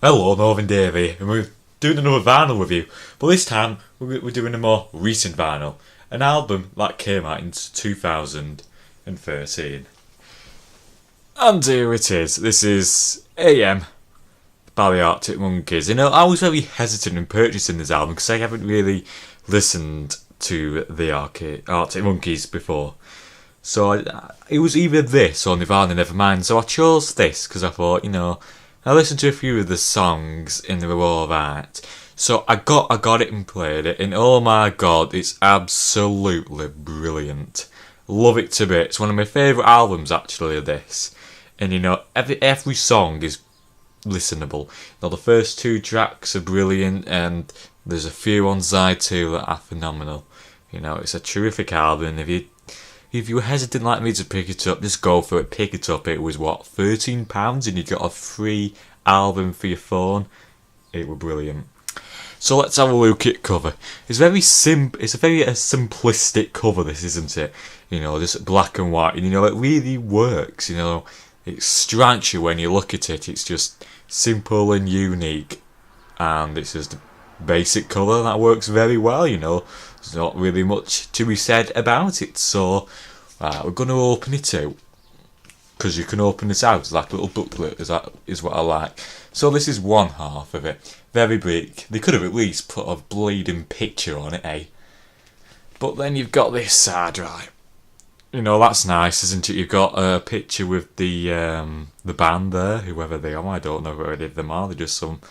Hello, Northern Davey, and we're doing another vinyl review, but this time we're doing a more recent vinyl, an album that came out in 2013. And here it is. This is AM by the Arctic Monkeys. You know, I was very hesitant in purchasing this album because I haven't really listened to the Arctic Monkeys before. So it was either this or Nirvana Nevermind. So I chose this because I thought, I listened to a few of the songs and they were all right. So I got it and played it, and oh my god, it's absolutely brilliant. Love it to bits. One of my favourite albums actually of this. And every song is listenable. The first two tracks are brilliant, and there's a few on side 2 that are phenomenal. It's a terrific album. If you were hesitant like me to pick it up, just go for it, pick it up. It was £13 and you got a free album for your phone. It was brilliant. So let's have a look at cover. It's very it's a very simplistic cover, this, isn't it? Just black and white, and it really works. It strikes you when you look at it. It's just simple and unique, and it's just a basic colour that works very well. There's not really much to be said about it. So we're going to open it out, because you can open it out like a little booklet. Is what I like. So this is one half of it, very bleak. They could have at least put a bleeding picture on it, eh? But then you've got this side, right? That's nice, isn't it? You've got a picture with the band there, whoever they are. I don't know who any of them are. They're just some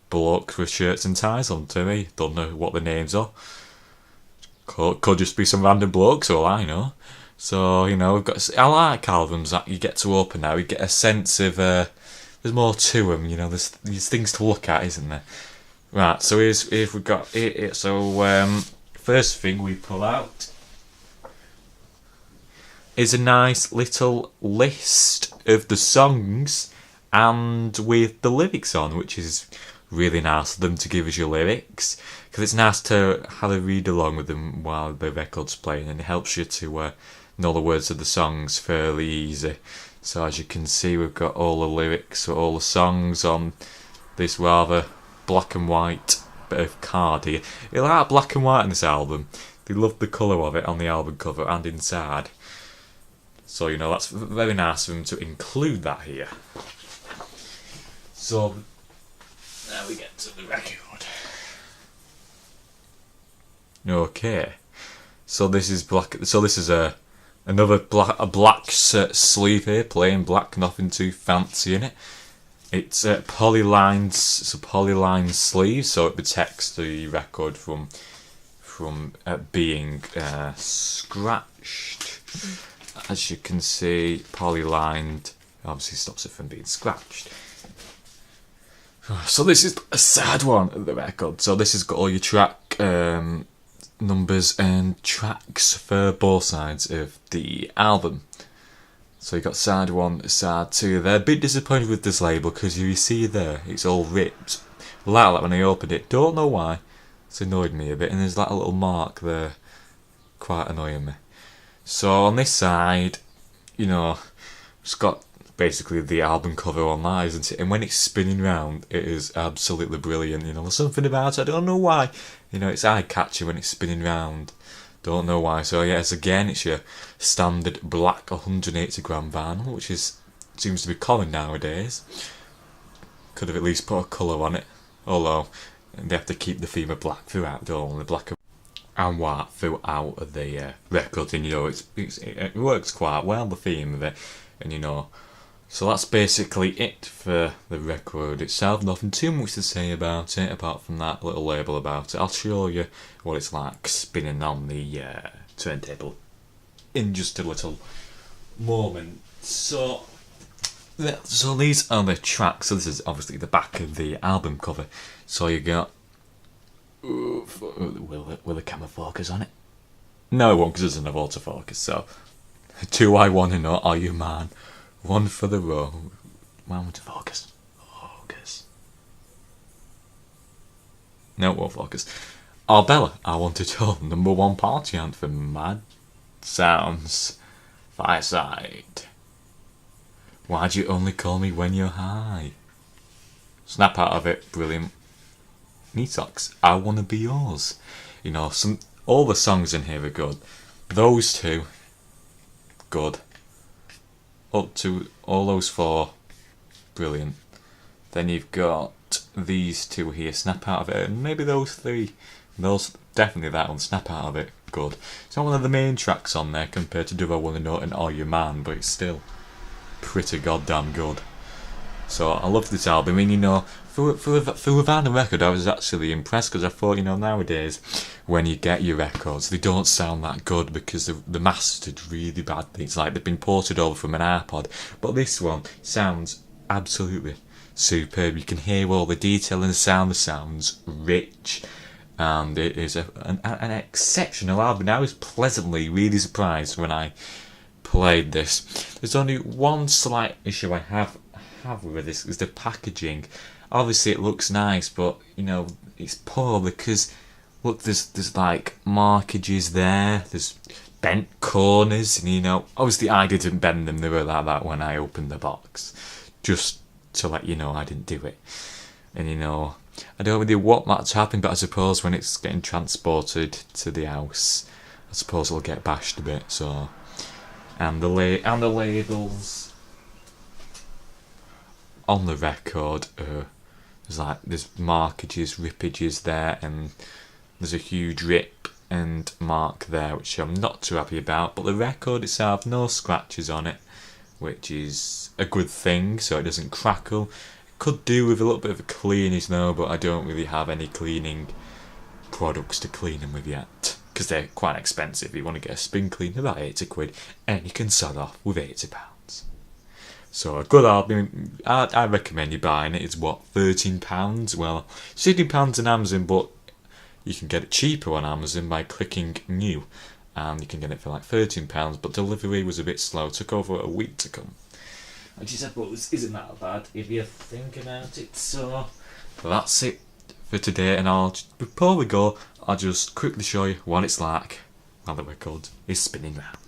blokes with shirts and ties on to me. Don't know what the names are. Could just be some random blokes, all I know. So, we've got. I like albums that you get to open now. You get a sense of there's more to them. There's things to look at, isn't there? Right. So here's we've got it. So first thing we pull out is a nice little list of the songs and with the lyrics on, which is really nice of them to give us your lyrics, because it's nice to have a read along with them while the record's playing, and it helps you to know the words of the songs fairly easy. So as you can see, we've got all the lyrics for all the songs on this rather black and white bit of card here. I like black and white in this album. They love the colour of it on the album cover and inside. So, that's very nice of them to include that here. So, now we get to the record. Okay. So this is black. So this is another black sleeve here, plain black, nothing too fancy in it. It's polylined. It's a polylined sleeve, so it protects the record from being scratched. As you can see, polylined obviously stops it from being scratched. So this is a sad one of the record. So this has got all your track numbers and tracks for both sides of the album. So you got side 1, side 2. They're a bit disappointed with this label because you see there, it's all ripped. Like that when I opened it. Don't know why. It's annoyed me a bit, and there's like a little mark there, quite annoying me. So on this side, it's got basically the album cover on that, isn't it? And when it's spinning round, it is absolutely brilliant. There's something about it, I don't know why. It's eye-catching when it's spinning round. Don't know why. So yes, again, it's your standard black 180-gram vinyl, which seems to be common nowadays. Could have at least put a colour on it, although they have to keep the theme of black throughout, don't they? Black and white throughout of the record, and it works quite well, the theme of it, and so that's basically it for the record itself. Nothing too much to say about it apart from that little label about it. I'll show you what it's like spinning on the turntable in just a little moment. So these are the tracks. So this is obviously the back of the album cover. So you got. Will the camera focus on it? No, it won't, because it doesn't have autofocus. So, do I want to know? Are you man? One for the road. One to focus. Focus. No, it won't focus. Arabella, I Want It All. #1 party anthem. Mad sounds. Fireside. Why'd you only call me when you're high? Snap out of it, brilliant. Knee socks, I Wanna Be Yours. You know, all the songs in here are good. Those two, good. Up to all those four, brilliant. Then you've got these two here, Snap Out of It, and maybe those three. Those, definitely that one, Snap Out of It, good. It's not one of the main tracks on there compared to Do I Wanna Know and Are You Man, but it's still pretty goddamn good. So I love this album. I mean, you know, for a vinyl record, I was actually impressed because I thought, you know, nowadays when you get your records, they don't sound that good because they're mastered really badly. It's like they've been ported over from an iPod. But this one sounds absolutely superb. You can hear all the detail in the sound. The sound's rich, and it is an exceptional album. I was pleasantly really surprised when I played this. There's only one slight issue I have with this, is the packaging. Obviously it looks nice, but you know, it's poor because look, there's like markages there, there's bent corners, and you know, obviously I didn't bend them, they were like that when I opened the box, just to let you know I didn't do it. And you know, I don't really want that to happen, but I suppose when it's getting transported to the house, I suppose it'll get bashed a bit. So, and the labels on the record, there's markages, rippages there, and there's a huge rip and mark there, which I'm not too happy about. But the record itself, no scratches on it, which is a good thing, so it doesn't crackle. It could do with a little bit of a cleanish though, but I don't really have any cleaning products to clean them with yet, because they're quite expensive. If you want to get a spring cleaner, about 80 quid, and you can sell off with £80. So a good album, I recommend you buying it. It's what, £13? Well, £16 on Amazon, but you can get it cheaper on Amazon by clicking new, and you can get it for like £13, but delivery was a bit slow, it took over a week to come. And she said, well, this isn't that bad if you think about it. So that's it for today, and before we go, I'll just quickly show you what it's like while the record is spinning round.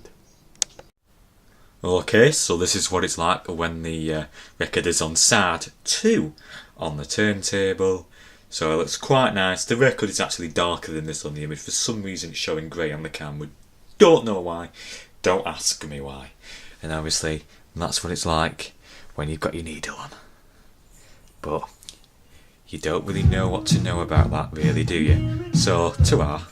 Okay, so this is what it's like when the record is on side 2 on the turntable. So it looks quite nice. The record is actually darker than this on the image. For some reason it's showing grey on the camera. Don't know why. Don't ask me why. And obviously that's what it's like when you've got your needle on. But you don't really know what to know about that, really, do you? So, ta-ra.